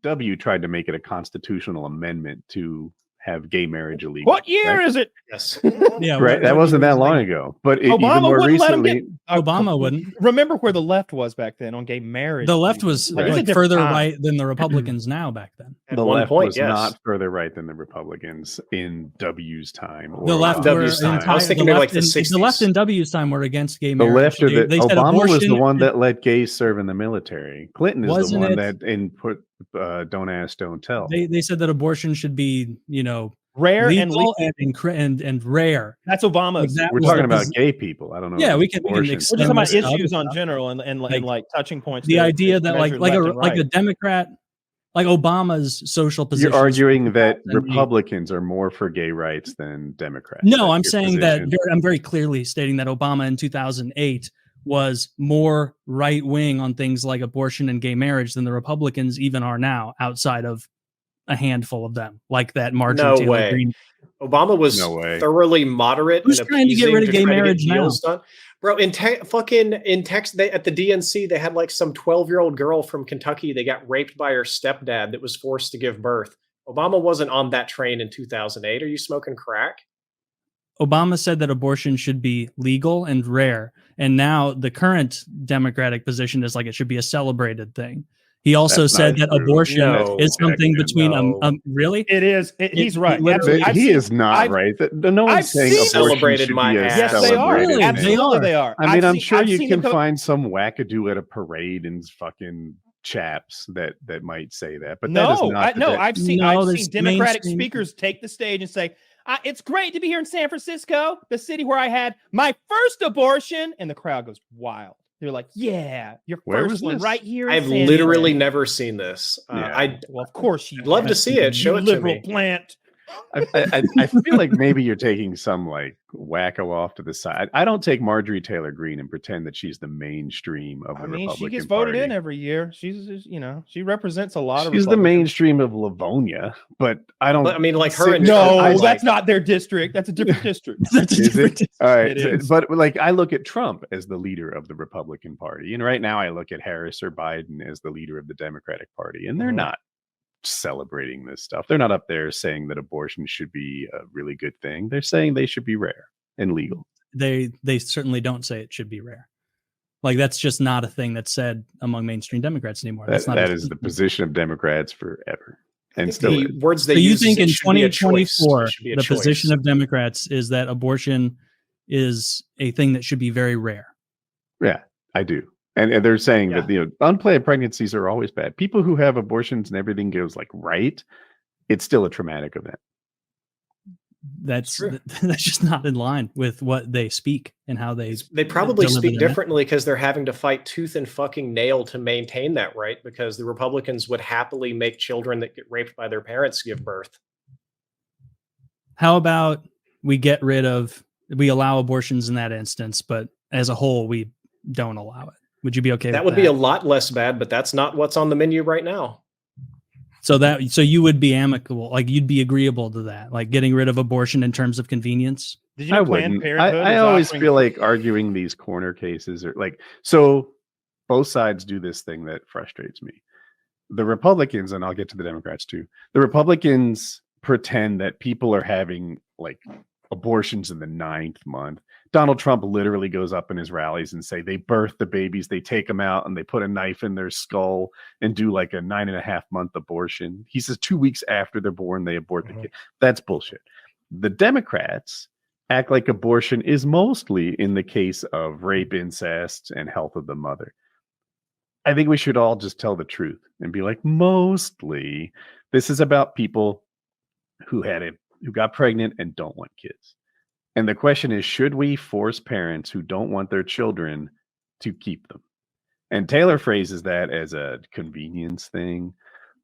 W tried to make it a constitutional amendment to have gay marriage illegal. What year is it? Yes. Yeah, Right. That wasn't that long ago. But even more wouldn't let him recently, Obama wouldn't. Remember where the left was back then on gay marriage. The left was Like, it was a like different further time. right than the Republicans now back then. At the one left point, was yes. not further right than the Republicans in W's time. Or The left W's were time. I was thinking like the 60s. The left in W's time were against gay the marriage. left or the They said Obama was the abortion- one that let gays serve in the military. Clinton is Wasn't the one it- that put don't ask, don't tell. They said that abortion should be, Rare and legal legal. and rare. That's Obama's. That We're was talking the about posi- gay people. I don't know. Yeah, about we can abortion. We're extend just talking about this to other issues on stuff. general and touching points. The that idea that measured like left and a right. Democrat, like Obama's social position. You're arguing that Republicans are more for gay rights than Democrats. No, That's I'm your saying that position. I'm very clearly stating that Obama in 2008 was more right wing on things like abortion and gay marriage than the Republicans even are now, outside of a handful of them, like that Marjorie No Taylor way. Greene. Obama was No way. thoroughly moderate. Who's and trying to get appeasing rid of gay try to get marriage now? deals done. Bro, in Texas, at the DNC, they had like some 12-year-old girl from Kentucky. They got raped by her stepdad that was forced to give birth. Obama wasn't on that train in 2008. Are you smoking crack? Obama said that abortion should be legal and rare. And now the current Democratic position is like it should be a celebrated thing. He also That's said not that true. abortion No. is something Heck, between no. really? It is. He's right. literally- Absolutely. He is not I've- right. No one's I've saying seen abortion celebrated should my be a ass. Yes, they are. celebrated Really? thing. They Absolutely, are. they are. I mean, I'm seen- sure I've you seen can them find some wackadoo at a parade and fucking chaps that might say that, but that is No, not. I've seen there's Democratic mainstream- speakers take the stage and say, "It's great to be here in San Francisco, the city where I had my first abortion," and the crowd goes wild. They're like, "Yeah, your Where first was one this? right here." in I've San literally Fran." never seen this. Yeah. Well, of course you. I'd love to haven't, see it. you Show it to liberal me. plant. I feel like maybe you're taking some like wacko off to the side. I don't take Marjorie Taylor Greene and pretend that she's the mainstream of the I mean, Republican she gets voted Party. in every year. She's, she represents a lot of. She's the Republicans. mainstream of Livonia, but I don't. But, I mean, like her and No, I, that's not their district. That's a different district. That's a Is different- it? All right. It is. But like I look at Trump as the leader of the Republican Party. And right now I look at Harris or Biden as the leader of the Democratic Party. And they're Mhm. not celebrating this stuff. They're not up there saying that abortion should be a really good thing. They're saying they should be rare and legal. They certainly don't say it should be rare. Like that's just not a thing that's said among mainstream Democrats anymore. That's not That is the position of Democrats forever. And still the is. words they So you use is think it in should be a choice. 2024 It should be a the choice. position of Democrats is that abortion is a thing that should be very rare? Yeah, I do. And they're saying Yeah. that unplanned pregnancies are always bad. People who have abortions and everything goes like right, it's still a traumatic event. That's True. that's just not in line with what they speak and how they They probably deliver speak their differently because they're having to fight tooth and fucking nail to maintain that right, because the Republicans would happily make children that get raped by their parents give birth. How about we allow abortions in that instance, but as a whole, we don't allow it? Would you be okay That with would be a lot less bad, but that's not what's on the menu right now. So you would be amicable, like you'd be agreeable to that, like getting rid of abortion in terms of convenience? Did you know I Planned wouldn't. Parenthood I is always offering- feel like arguing these corner cases are like, so both sides do this thing that frustrates me. The Republicans, and I'll get to the Democrats too, the Republicans pretend that people are having like abortions in the 9th month. Donald Trump literally goes up in his rallies and say they birth the babies, they take them out and they put a knife in their skull and do like a 9.5-month abortion. He says 2 weeks after they're born, they abort the kid. That's bullshit. The Democrats act like abortion is mostly in the case of rape, incest, and health of the mother. I think we should all just tell the truth and be like, mostly this is about people who got pregnant and don't want kids. And the question is, should we force parents who don't want their children to keep them? And Taylor phrases that as a convenience thing.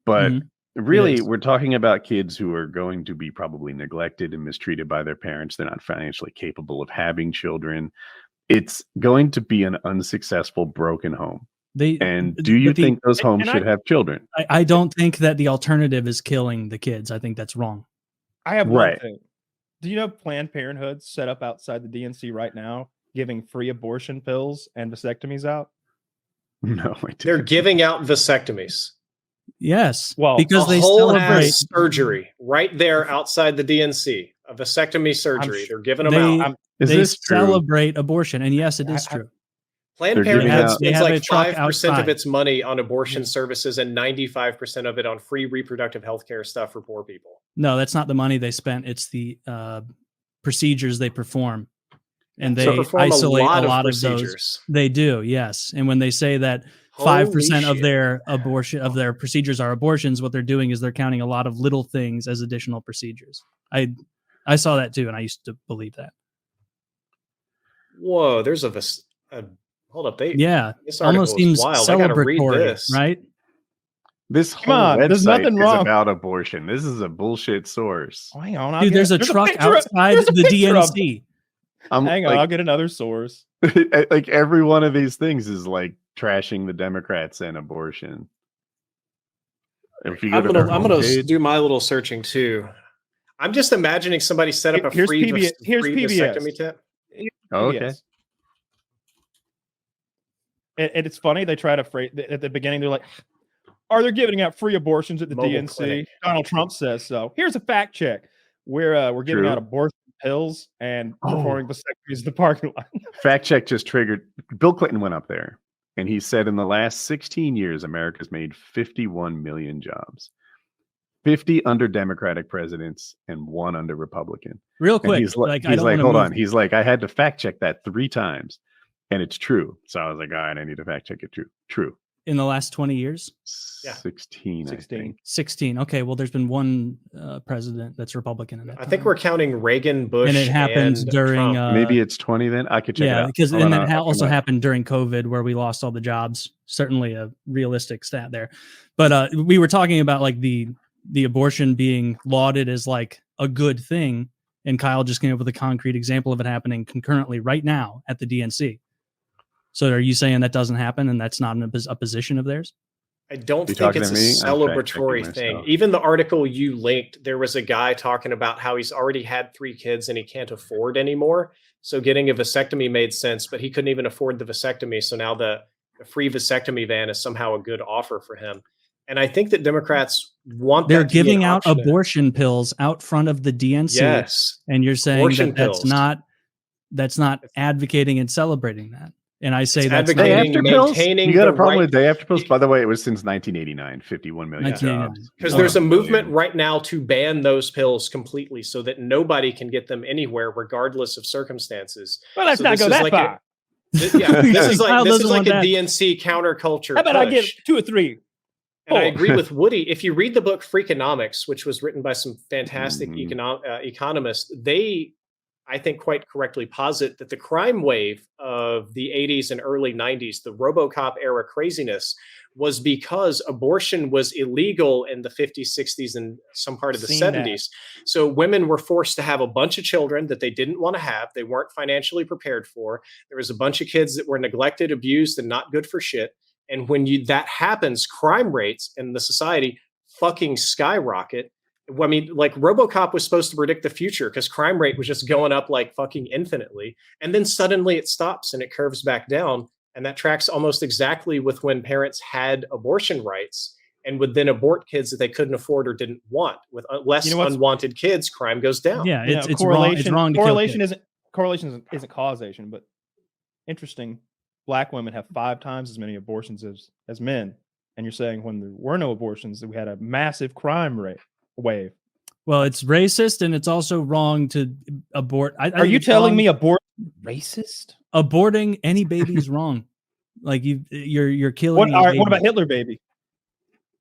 But really, we're talking about kids who are going to be probably neglected and mistreated by their parents. They're not financially capable of having children. It's going to be an unsuccessful, broken home. And do you think those homes should have children? I don't think that the alternative is killing the kids. I think that's wrong. I have one Right. thing. Do you know Planned Parenthood set up outside the DNC right now, giving free abortion pills and vasectomies out? No, I They're didn't. giving out vasectomies. Yes. Well, because a they whole celebrate. ass surgery right there outside the DNC, a vasectomy surgery. They're giving them They, out. Is they this true? celebrate abortion, and yes, it is true. Planned They're giving Parenthood out- They spends have a like truck 5% of outside. its money on abortion services and 95% of it on free reproductive health care stuff for poor people. No, that's not the money they spent. It's the procedures they perform, and So they perform isolate a lot of those. procedures. They do, yes. And when they say that Holy 5% of shit. their their procedures are abortions, what they're doing is they're counting a lot of little things as additional procedures. I saw that too, and I used to believe that. Whoa, there's a hold up. Yeah, This article almost is seems wild. I gotta read celebratory, this. right? This Come whole on, there's website nothing is wrong. about abortion. This is a bullshit source. Oh, hang on, Dude, there's a truck outside the DNC. Hang on, I'll get another source. Like every one of these things is like trashing the Democrats and abortion. If you go I'm to their gonna homepage- do my little searching too. I'm just imagining somebody set up a Here's free PBS. Here's free PBS. vasectomy tip. Oh, okay. Yes. And it's funny, they try to phrase at the beginning, they're like, are they giving out free abortions at the Mobile DNC? clinic. Donald Trump says so. Here's a fact check. We're giving True. out abortion pills and Oh. performing vasectomies in the parking lot. Fact check just triggered. Bill Clinton went up there and he said in the last 16 years, America's made 51 million jobs. 50 under Democratic presidents and 1 under Republican. Real And quick, he's like, I don't wanna hold move- on. He's like, I had to fact check that 3 times and it's true. So I was like, all right, I need to fact check it. True. in the last 20 years. Yeah. 16. 16. I think. 16. Okay, well, there's been one president that's Republican in that. I think time. we're counting Reagan, Bush, and it happens and during Trump. Maybe it's 20 then. I could check it yeah, out. because Hold and on, then I'll also come back. happened during COVID where we lost all the jobs. Certainly a realistic stat there, but we were talking about like the abortion being lauded as like a good thing, and Kyle just came up with a concrete example of it happening concurrently right now at the DNC. So are you saying that doesn't happen and that's not a position of theirs? I don't You think talking it's a to me? I'm celebratory fact-checking thing. myself. Even the article you linked, there was a guy talking about how he's already had 3 kids and he can't afford anymore. So getting a vasectomy made sense, but he couldn't even afford the vasectomy. So now the free vasectomy van is somehow a good offer for him. And I think that Democrats want They're that to be an giving out option. abortion pills out front of the DNC, Yes. and you're saying Abortion that that's pills. not advocating and celebrating that. And I say It's that's Day advocating after pills? maintaining You got a the problem right- with day after pills? By the way, it was since 1989, 51 million 1989. jobs. Because Oh, there's a million. movement right now to ban those pills completely so that nobody can get them anywhere, regardless of circumstances. Well, let's So not this go is that like far. This is Kyle like doesn't want a that. DNC counterculture. How about I get push. 2 or 3? And I 4? agree with Woody. If you read the book Freakonomics, which was written by some fantastic economists, they, I think, quite correctly posit that the crime wave of the 80s and early 90s, the RoboCop era craziness, was because abortion was illegal in the 50s, 60s, and some part of the Seen 70s. So women were forced to have a bunch of children that they didn't want to have. They weren't financially prepared for. There was a bunch of kids that were neglected, abused, and not good for shit. And when that happens, crime rates in the society fucking skyrocket. I mean, like RoboCop was supposed to predict the future because crime rate was just going up like fucking infinitely. And then suddenly it stops and it curves back down. And that tracks almost exactly with when parents had abortion rights and would then abort kids that they couldn't afford or didn't want. With less unwanted kids, crime goes down. Yeah, You know, it's wrong. It's wrong to kill correlation kids. isn't causation, but interesting. Black women have 5 times as many abortions as men, and you're saying when there were no abortions that we had a massive crime rate wave. Well, it's racist and it's also wrong to abort. I Are think you it's telling wrong. me abort racist? Aborting any baby is wrong? Like you're killing. What a baby. about Hitler baby?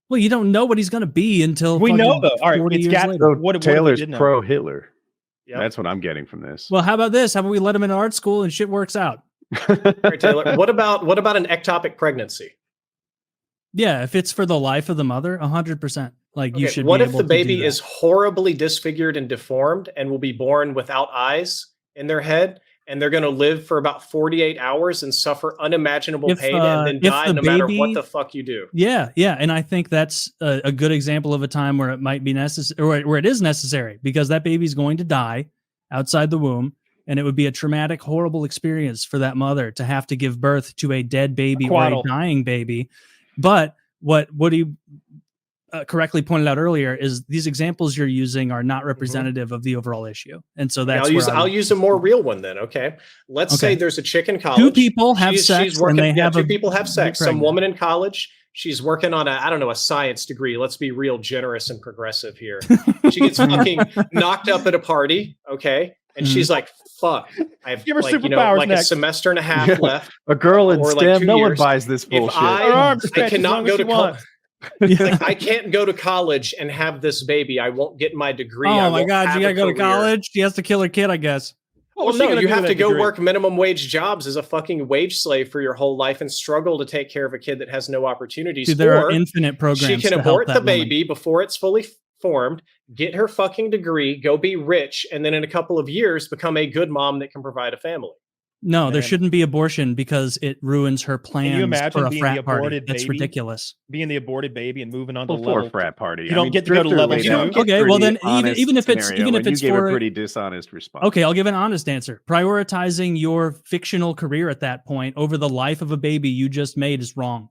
Well, you don't know what he's going to be until We know fucking though. All right, 40 it's years got later. So what if we Taylor's did know? pro Hitler. Yep. That's what I'm getting from this. Well, how about this? How about we let him in art school and shit works out? All right, Taylor, what about an ectopic pregnancy? Yeah, if it's for the life of the mother, 100%. Like you Okay, should. what be if able the to baby do that. is horribly disfigured and deformed and will be born without eyes in their head, and they're going to live for about 48 hours and suffer unimaginable pain and then if die the no matter what baby- the fuck you do? Yeah, and I think that's a good example of a time where it might be necessary, or where it is necessary, because that baby's going to die outside the womb, and it would be a traumatic, horrible experience for that mother to have to give birth to a dead baby or a Quaddle. dying baby. But what do you? correctly pointed out earlier, is these examples you're using are not representative of the overall issue, and so Okay, that's I'll use a more real one then. Okay, let's say there's a chick in college. Two people have she's sex, working, and they have two people have sex. Some pregnant. woman in college. She's working on a science degree. Let's be real generous and progressive here. She gets fucking knocked up at a party. Okay. And she's like, fuck, I have Give her like, superpowers a next. semester and a half left. A girl in Or, like, STEM, 2 no one years. buys this If bullshit. Her arms I stretch as cannot long go as to she wants. like, I can't go to college and have this baby. I won't get my degree. I Oh my won't God, have you gotta a go to career. college. She has to kill her kid, I guess. What Well, was she no, gonna you do have with to that go degree? work minimum wage jobs as a fucking wage slave for your whole life and struggle to take care of a kid that has no opportunities. Dude, there are Or infinite programs. she can to help abort that the woman. baby before it's fully formed, get her fucking degree, go be rich, and then in a couple of years become a good mom that can provide a family. No, there Man. shouldn't be abortion because it ruins her Can plans you imagine for a being the frat party. aborted That's baby? ridiculous. Being the aborted baby and moving on to Before level frat party. You don't get to go to Drifter level laid two? out a Okay, well pretty then honest even if it's scenario, even if and you it's gave for a pretty dishonest response. Okay, I'll give an honest answer. Prioritizing your fictional career at that point over the life of a baby you just made is wrong.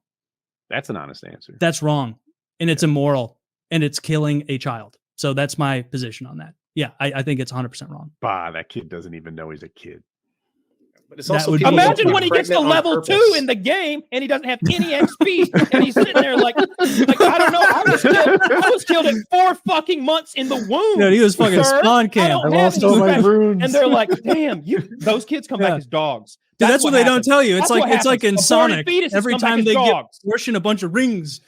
That's an honest answer. That's wrong. And it's immoral. And it's killing a child. So that's my position on that. Yeah, I think it's 100% wrong. Bah, that kid doesn't even know he's a kid. But it's That also would be- people that Imagine get when he gets to pregnant on level 2 purpose. in the game and he doesn't have any XP and he's sitting there like I don't know. I was killed at 4 fucking months in the womb. Dude, he was fucking sir. spawn I camp. don't I have lost any all my special- runes. And they're like, damn, those kids come Yeah. back as dogs. Dude, that's what they don't happens. tell you. It's That's what like happens. in Aborted Sonic. fetuses Every come back time as they dogs. get worshing a bunch of rings.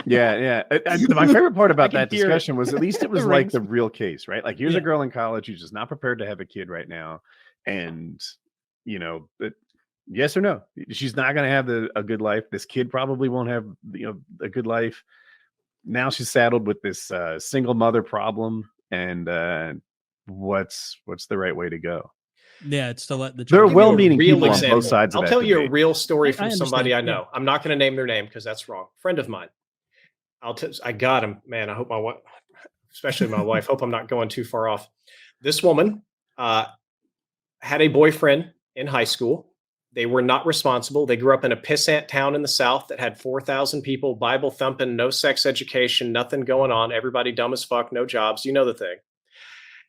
Yeah. My favorite part about can that hear it. discussion was at least it was The like rings. the real case, right? Like here's Yeah. a girl in college who's just not prepared to have a kid right now. And, yes or no, she's not going to have a good life. This kid probably won't have, a good life. Now she's saddled with this single mother problem. And what's the right way to go? Yeah, it's to let the There are I'll give you a well-meaning real people on example. both sides of I'll that tell you a debate. real story I from somebody I understand, know. I'm not going to name their name because that's wrong. Friend of mine. I got him, man. I hope my wife, especially my wife, hope I'm not going too far off. This woman had a boyfriend in high school. They were not responsible. They grew up in a pissant town in the South that had 4,000 people, Bible thumping, no sex education, nothing going on. Everybody dumb as fuck, no jobs. You know the thing.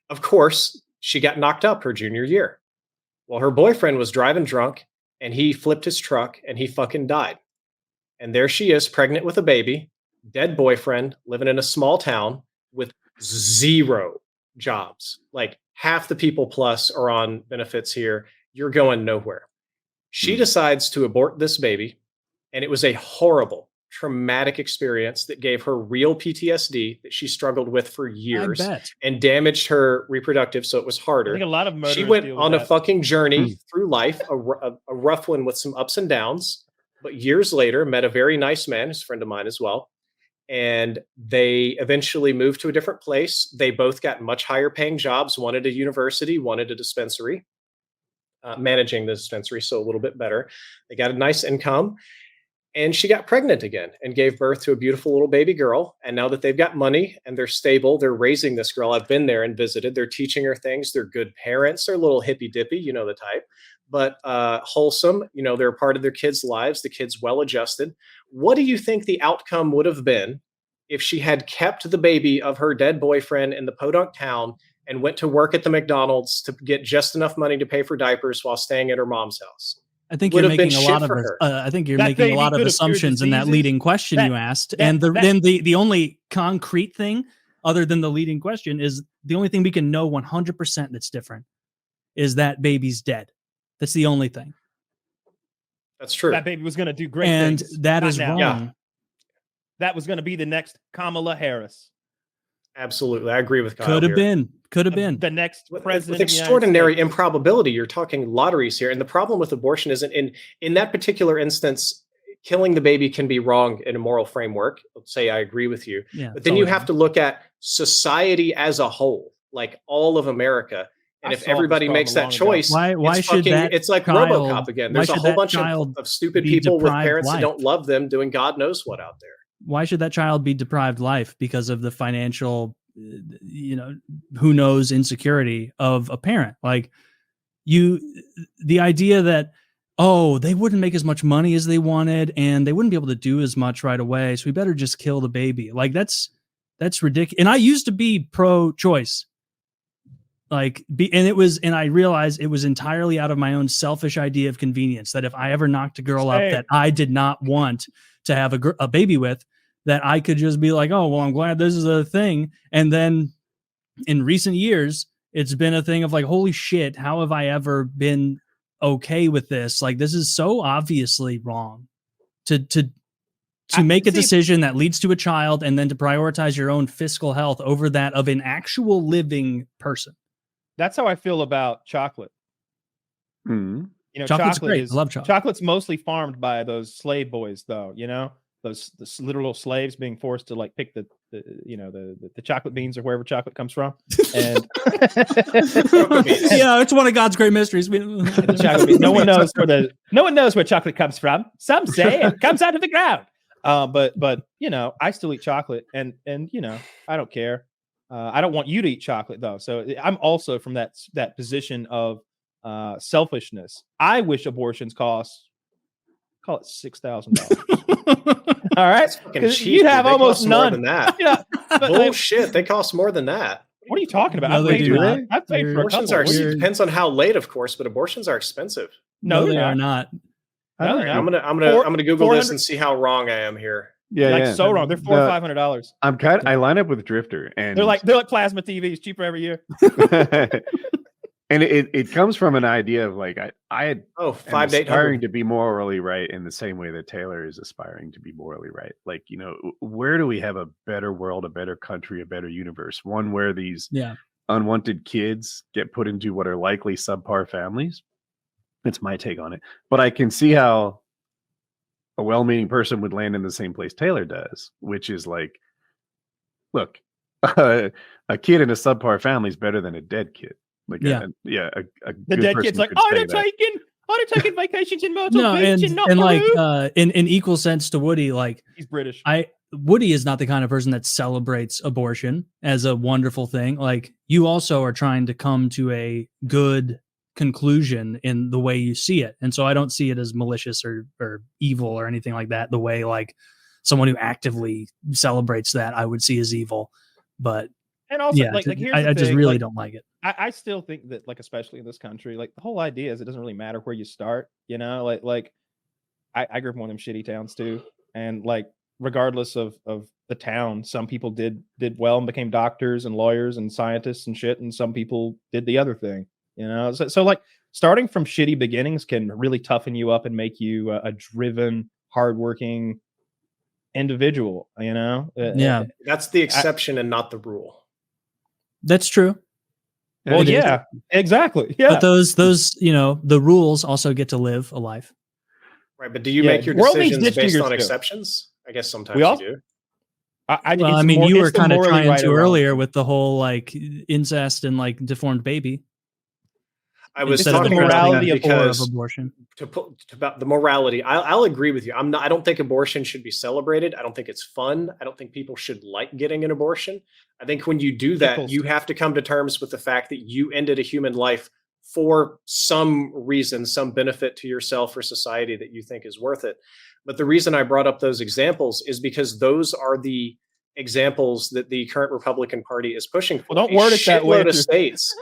Of course, she got knocked up her junior year. Well, her boyfriend was driving drunk and he flipped his truck and he fucking died. And there she is, pregnant with a baby, dead boyfriend, living in a small town with 0 jobs. Like half the people plus are on benefits here. You're going nowhere. She decides to abort this baby. And it was a horrible, traumatic experience that gave her real PTSD that she struggled with for years I bet. and damaged her reproductive. So it was I harder. think a lot of murderers She went deal with on a that. fucking journey through life, a rough one with some ups and downs. But years later, met a very nice man, who's a friend of mine as well. And they eventually moved to a different place. They both got much higher paying jobs, one at a university, one at a dispensary, managing the dispensary, so a little bit better. They got a nice income. And she got pregnant again and gave birth to a beautiful little baby girl. And now that they've got money and they're stable, they're raising this girl. I've been there and visited. They're teaching her things. They're good parents. They're a little hippy dippy, you know the type, but wholesome. They're a part of their kids' lives. The kid's well adjusted. What do you think the outcome would have been if she had kept the baby of her dead boyfriend in the podunk town and went to work at the McDonald's to get just enough money to pay for diapers while staying at her mom's house? I think Would you're have been making a shit lot of for her. I think you're That making a baby lot of could have cured assumptions in that diseases. leading question That- you asked. that- And that- then the only concrete thing other than the leading question is the only thing we can know 100% that's different is that baby's dead. That's the only thing. That's true. That baby was going to do great And things. that Not is now. wrong. Yeah. That was going to be the next Kamala Harris. Absolutely. I agree with Kyle Could have here. been. Could have been. The next With president. of the United extraordinary States. improbability, you're talking lotteries here. And the problem with abortion isn't in that particular instance, killing the baby can be wrong in a moral framework. Let's say I agree with you. Yeah. But then you have to look at society as a whole, like all of America. And I if solved this everybody problem makes that long ago. choice, Why it's should fucking, that it's like child- RoboCop again. why There's a should whole that bunch child of stupid be people with deprived parents that life? don't love them doing God knows what out there. Why should that child be deprived life because of the financial, who knows, insecurity of a parent? Like the idea that, oh, they wouldn't make as much money as they wanted, and they wouldn't be able to do as much right away. So we better just kill the baby. Like that's ridiculous. And I used to be pro-choice. And I realized it was entirely out of my own selfish idea of convenience, that if I ever knocked a girl up that I did not want to have a baby with, that I could just be like, oh, well, I'm glad this is a thing. And then in recent years, it's been a thing of like, holy shit, how have I ever been okay with this? Like, this is so obviously wrong to make a decision that leads to a child and then to prioritize your own fiscal health over that of an actual living person. That's how I feel about chocolate. Mm-hmm. You know, Chocolate's great. I love chocolate. Chocolate's mostly farmed by those slave boys, though. You know, those literal slaves being forced to like pick the chocolate beans or wherever chocolate comes from. And yeah, it's one of God's great mysteries. The chocolate beans. No one knows where chocolate comes from. Some say it comes out of the ground. But you know, I still eat chocolate, and you know, I don't care. I don't want you to eat chocolate though. So I'm also from that position of selfishness. I wish abortions call it $6,000. All right, because you have almost none. More than that. Yeah, bullshit. They cost more than that. What are you talking about? No, they do not. I've paid for abortions. Depends on how late, of course, but abortions are expensive. No, they are not. I'm gonna Google this and see how wrong I am here. Yeah, so wrong. They're $400 or $500. I line up with Drifter, and they're like plasma TVs, cheaper every year. And it comes from an idea of like I had 5 to 800 aspiring to be morally right in the same way that Taylor is aspiring to be morally right. Like, you know, where do we have a better world, a better country, a better universe? One where these unwanted kids get put into what are likely subpar families. That's my take on it. But I can see how a well-meaning person would land in the same place Taylor does, which is like, look, a kid in a subpar family is better than a dead kid. Like, the good dead kid's like, I'd have taken vacations in Myrtle Beach and not Peru. Like in equal sense to Woody, like he's British. Woody is not the kind of person that celebrates abortion as a wonderful thing. Like, you also are trying to come to a good conclusion in the way you see it, and so I don't see it as malicious or evil or anything like that. The way like someone who actively celebrates that I would see as evil, but and also like here's I just really don't like it. I still think that, like, especially in this country, like the whole idea is it doesn't really matter where you start, you know, like I grew up in one of them shitty towns too, and like regardless of the town, some people did well and became doctors and lawyers and scientists and shit, and some people did the other thing. You know, so like starting from shitty beginnings can really toughen you up and make you a driven, hardworking individual. You know, that's the exception and not the rule. That's true. Well, yeah, exactly. Yeah, but those you know, the rules also get to live a life. Right, but do you make your decisions based on exceptions? I guess sometimes you do. I mean, you were kind of trying to earlier with the whole like incest and like deformed baby. I was talking about morality because of abortion. About the morality, I'll agree with you. I don't think abortion should be celebrated. I don't think it's fun. I don't think people should like getting an abortion. I think when you do that, you have to come to terms with the fact that you ended a human life for some reason, some benefit to yourself or society that you think is worth it. But the reason I brought up those examples is because those are the examples that the current Republican Party is pushing for. Well, don't word it that way. Of states.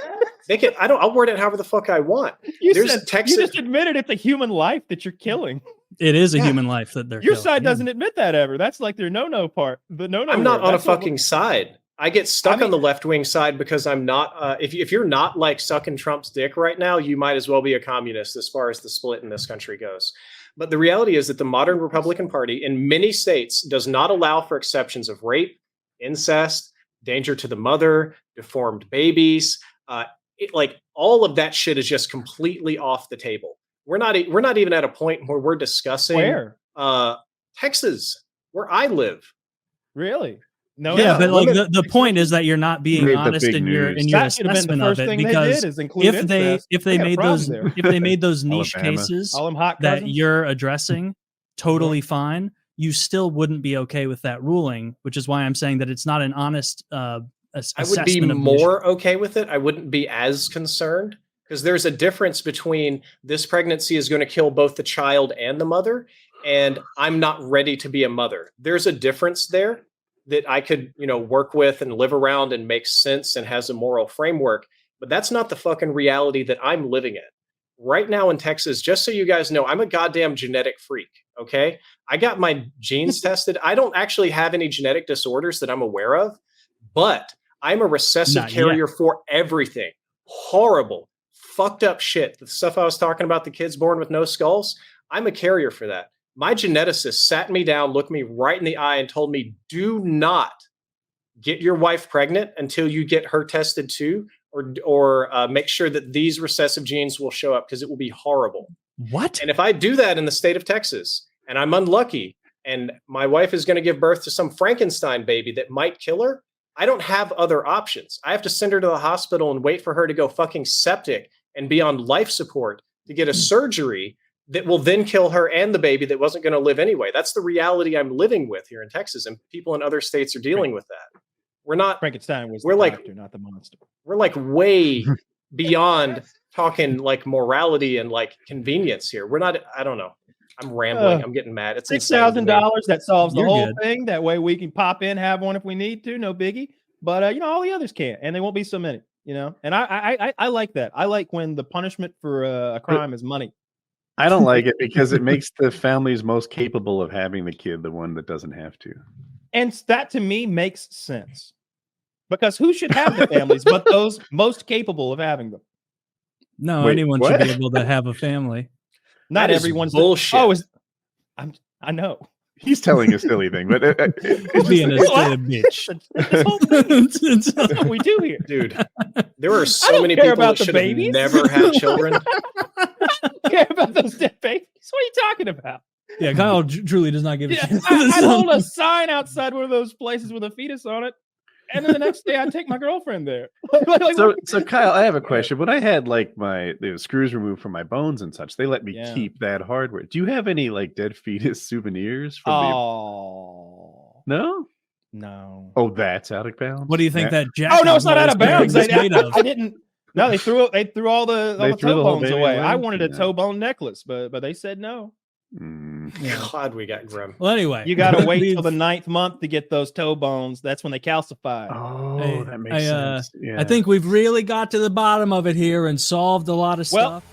They can. I'll word it however the fuck I want. You just admitted it's a human life that you're killing. It is a human life that they're Your killing. side doesn't admit that ever. That's like their no part. The no. I'm not on a fucking side. I get stuck on the left-wing side because I'm not. If you're not like sucking Trump's dick right now, you might as well be a communist as far as the split in this country goes. But the reality is that the modern Republican Party in many states does not allow for exceptions of rape, incest, danger to the mother, deformed babies. Like all of that shit is just completely off the table. We're not even at a point where we're discussing Texas, where I live. Really? No. Yeah, but like the point is that you're not being honest in your assessment of it, because if they made those niche cases that you're addressing totally fine, you still wouldn't be okay with that ruling, which is why I'm saying that it's not an honest I would be more okay with it. I wouldn't be as concerned. Because there's a difference between this pregnancy is going to kill both the child and the mother, and I'm not ready to be a mother. There's a difference there that I could, work with and live around and makes sense and has a moral framework. But that's not the fucking reality that I'm living in. Right now in Texas, just so you guys know, I'm a goddamn genetic freak, okay? I got my genes tested. I don't actually have any genetic disorders that I'm aware of, but I'm a recessive carrier for everything. Horrible, fucked up shit. The stuff I was talking about, the kids born with no skulls, I'm a carrier for that. My geneticist sat me down, looked me right in the eye and told me, do not get your wife pregnant until you get her tested too, or make sure that these recessive genes will show up because it will be horrible. What? And if I do that in the state of Texas and I'm unlucky and my wife is going to give birth to some Frankenstein baby that might kill her, I don't have other options. I have to send her to the hospital and wait for her to go fucking septic and be on life support to get a surgery that will then kill her and the baby that wasn't going to live anyway. That's the reality I'm living with here in Texas, and people in other states are dealing with that. We're not Frankenstein was we're the like doctor, not the monster. We're like way beyond talking like morality and like convenience here. We're not. I don't know. I'm rambling. I'm getting mad. It's $6,000 that solves the You're whole good. thing. That way we can pop in, have one if we need to. No biggie. But all the others can't, and they won't be so many. And I like that. I like when the punishment for a crime is money. I don't like it because it makes the families most capable of having the kid the one that doesn't have to. And that to me makes sense. Because who should have the families but those most capable of having them? No, Wait, anyone what? should be able to have a family. Not That is everyone's bullshit. I know. He's telling a silly thing, but He's being a silly bitch. This whole thing is what we do here. Dude, there are I so don't many care people about that the should have babies. never had children. I don't care about those dead babies. What are you talking about? Yeah, Kyle truly does not give a Yeah, shit. I'd hold a sign outside one of those places with a fetus on it, and then the next day I'd take my girlfriend there. So Kyle, I have a question. When I had like the screws removed from my bones and such, they let me keep that hardware. Do you have any like dead fetus souvenirs from No? No. Oh, that's out of bounds. What do you think that jack? Oh no, it's not out of bounds. is made of? I didn't. No, they threw all the threw toe the whole bones baby away. away? I wanted a Yeah. toe bone necklace, but they said no. Yeah. God, we got grim. Well, anyway, You got to wait till the 9th month to get those toe bones. That's when they calcify. Oh, that makes sense. Yeah. I think we've really got to the bottom of it here and solved a lot of Well, stuff.